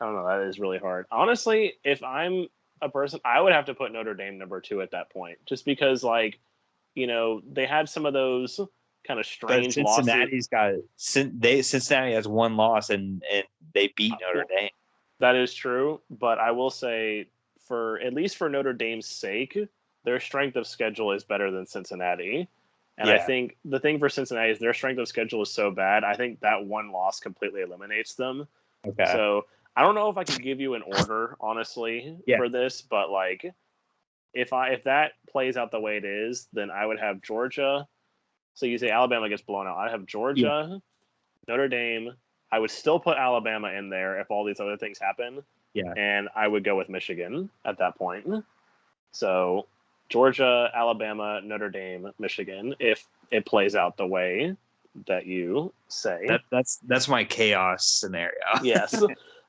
don't know. That is really hard. Honestly, if I'm a person, I would have to put Notre Dame number 2 at that point, just because, like, they had some of those kind of strange Cincinnati's losses. Cincinnati has 1 loss and they beat Notre Dame. That is true, but I will say, at least for Notre Dame's sake, their strength of schedule is better than Cincinnati. And I think the thing for Cincinnati is their strength of schedule is so bad. I think that 1 loss completely eliminates them. Okay. So I don't know if I can give you an order, honestly, for this, but like if that plays out the way it is, then I would have Georgia. So you say Alabama gets blown out. I have Georgia, Notre Dame. I would still put Alabama in there if all these other things happen. Yeah. And I would go with Michigan at that point. So Georgia, Alabama, Notre Dame, Michigan, if it plays out the way that you say. That's my chaos scenario. Yes.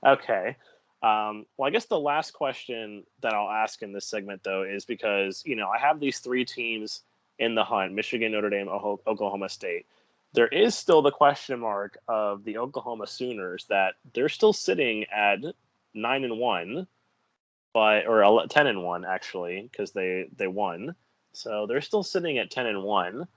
Okay. Well, I guess the last question that I'll ask in this segment, though, is because, I have these 3 teams in the hunt: Michigan, Notre Dame, Oklahoma State. There is still the question mark of the Oklahoma Sooners, that they're still sitting at 9-1, or 10-1 actually, because they won. So they're still sitting at 10-1,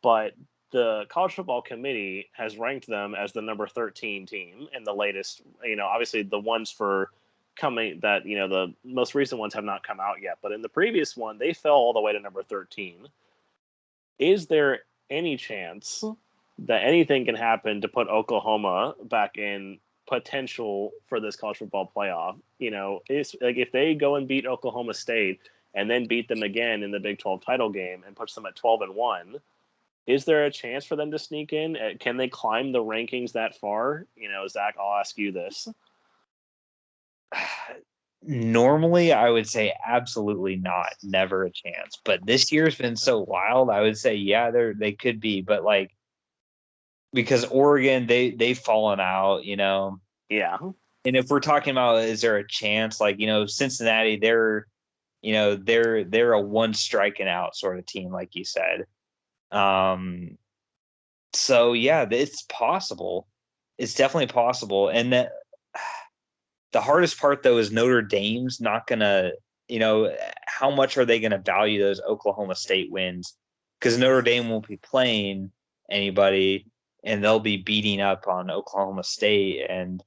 but the College Football Committee has ranked them as the number 13 team in the latest. Obviously the ones for coming that the most recent ones have not come out yet, but in the previous one they fell all the way to number 13. Is there any chance that anything can happen to put Oklahoma back in potential for this college football playoff? It's like if they go and beat Oklahoma State and then beat them again in the Big 12 title game and puts them at 12-1, is there a chance for them to sneak in? Can they climb the rankings that far? Zach, I'll ask you this. Normally, I would say absolutely not, never a chance. But this year's been so wild. I would say, yeah, they could be, but like because Oregon, they've fallen out, Yeah. And if we're talking about, is there a chance? Like, Cincinnati, they're a 1 striking out sort of team, like you said. So yeah, it's possible. It's definitely possible. And the hardest part though is Notre Dame's not gonna, how much are they gonna value those Oklahoma State wins? Because Notre Dame won't be playing anybody and they'll be beating up on Oklahoma State. And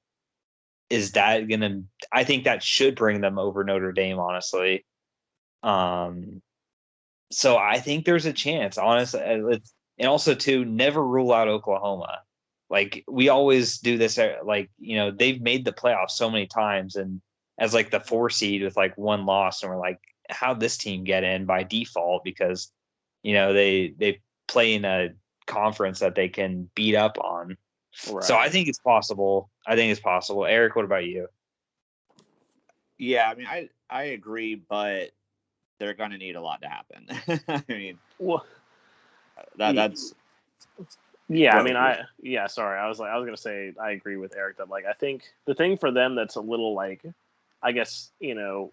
is that gonna, I think that should bring them over Notre Dame, honestly. So I think there's a chance, honestly. And also to never rule out Oklahoma. Like we always do this, they've made the playoffs so many times, and as like the 4 seed with like one loss, and we're like, how'd this team get in by default? Because they play in a conference that they can beat up on. Right. So I think it's possible. Eric, what about you? Yeah, I mean, I agree, but they're going to need a lot to happen. I mean, well, that's. Yeah, I mean, sorry. I was going to say, I agree with Eric that, like, I think the thing for them that's a little, like, I guess, I think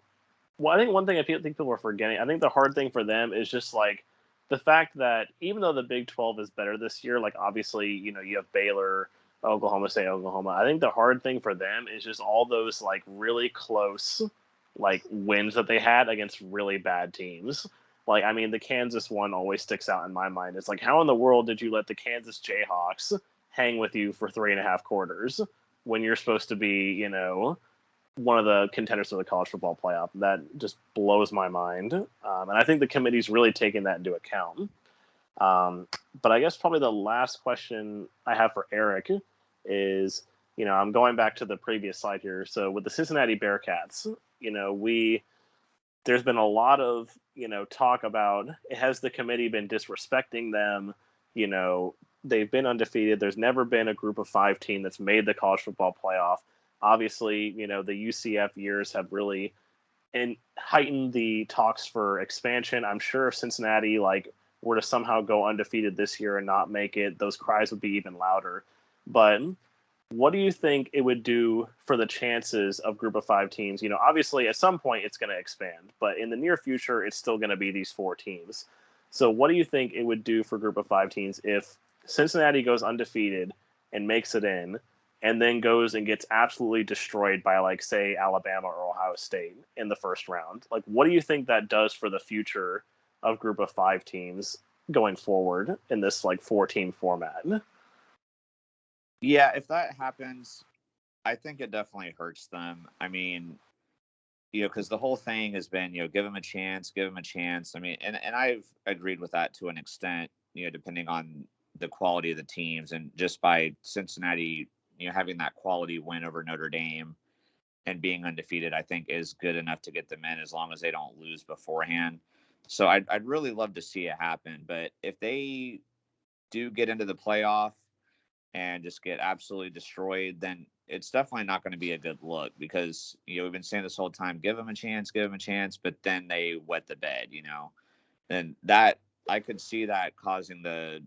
one thing I think people are forgetting, I think the hard thing for them is just, like, the fact that even though the Big 12 is better this year, like, obviously, you have Baylor, Oklahoma State, Oklahoma. I think the hard thing for them is just all those, like, really close, like, wins that they had against really bad teams. Like, I mean, the Kansas one always sticks out in my mind. It's like, how in the world did you let the Kansas Jayhawks hang with you for 3.5 quarters when you're supposed to be, one of the contenders for the college football playoff? That just blows my mind. And I think the committee's really taking that into account. But I guess probably the last question I have for Eric is, I'm going back to the previous slide here. So with the Cincinnati Bearcats, there's been a lot of, talk about, has the committee been disrespecting them? They've been undefeated. There's never been a group of 5 team that's made the college football playoff. Obviously, the UCF years have really heightened the talks for expansion. I'm sure if Cincinnati, were to somehow go undefeated this year and not make it, those cries would be even louder. But what do you think it would do for the chances of group of 5 teams? Obviously at some point it's going to expand, but in the near future, it's still going to be these 4 teams. So what do you think it would do for group of 5 teams if Cincinnati goes undefeated and makes it in, and then goes and gets absolutely destroyed by, say, Alabama or Ohio State in the first round? What do you think that does for the future of group of 5 teams going forward in this 4-team format? Yeah, if that happens, I think it definitely hurts them. I mean, because the whole thing has been, give them a chance, give them a chance. I mean, and I've agreed with that to an extent, depending on the quality of the teams, and just by Cincinnati, having that quality win over Notre Dame and being undefeated, I think is good enough to get them in as long as they don't lose beforehand. So I'd really love to see it happen. But if they do get into the playoff and just get absolutely destroyed, then it's definitely not going to be a good look, because, we've been saying this whole time, give them a chance, but then they wet the bed, and that, I could see that causing the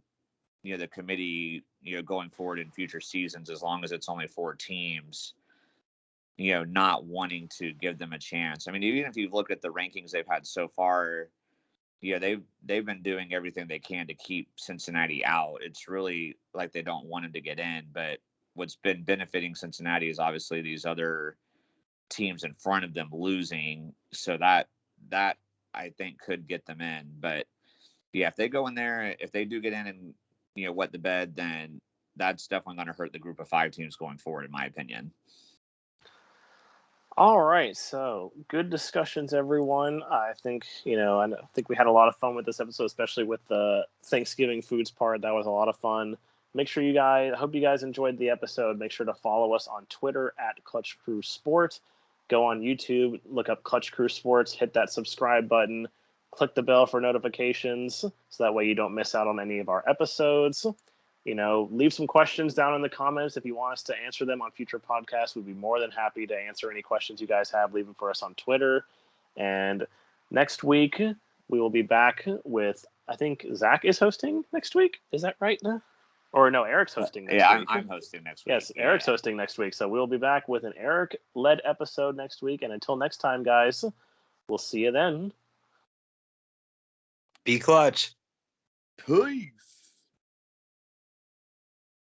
committee, going forward in future seasons, as long as it's only 4 teams, not wanting to give them a chance. I mean, even if you look at the rankings they've had so far, they've been doing everything they can to keep Cincinnati out. It's really like they don't want them to get in. But what's been benefiting Cincinnati is obviously these other teams in front of them losing. So that I think could get them in. But yeah, if they go in there, if they do get in and wet the bed, then that's definitely going to hurt the group of 5 teams going forward, in my opinion. All right, so good discussions, everyone. I think, I think we had a lot of fun with this episode, especially with the Thanksgiving foods part. That was a lot of fun. I hope you guys enjoyed the episode. Make sure to follow us on Twitter at Clutch Crew Sport. Go on YouTube, look up Clutch Crew Sports, hit that subscribe button, click the bell for notifications, so that way you don't miss out on any of our episodes. Leave some questions down in the comments if you want us to answer them on future podcasts. We'd be more than happy to answer any questions you guys have. Leave them for us on Twitter. And next week, we will be back with, I think Zach is hosting next week. Is that right? Or no, Eric's hosting next week. I'm hosting next week. Yes, Eric's hosting next week. So we'll be back with an Eric-led episode next week. And until next time, guys, we'll see you then. Be clutch. Peace.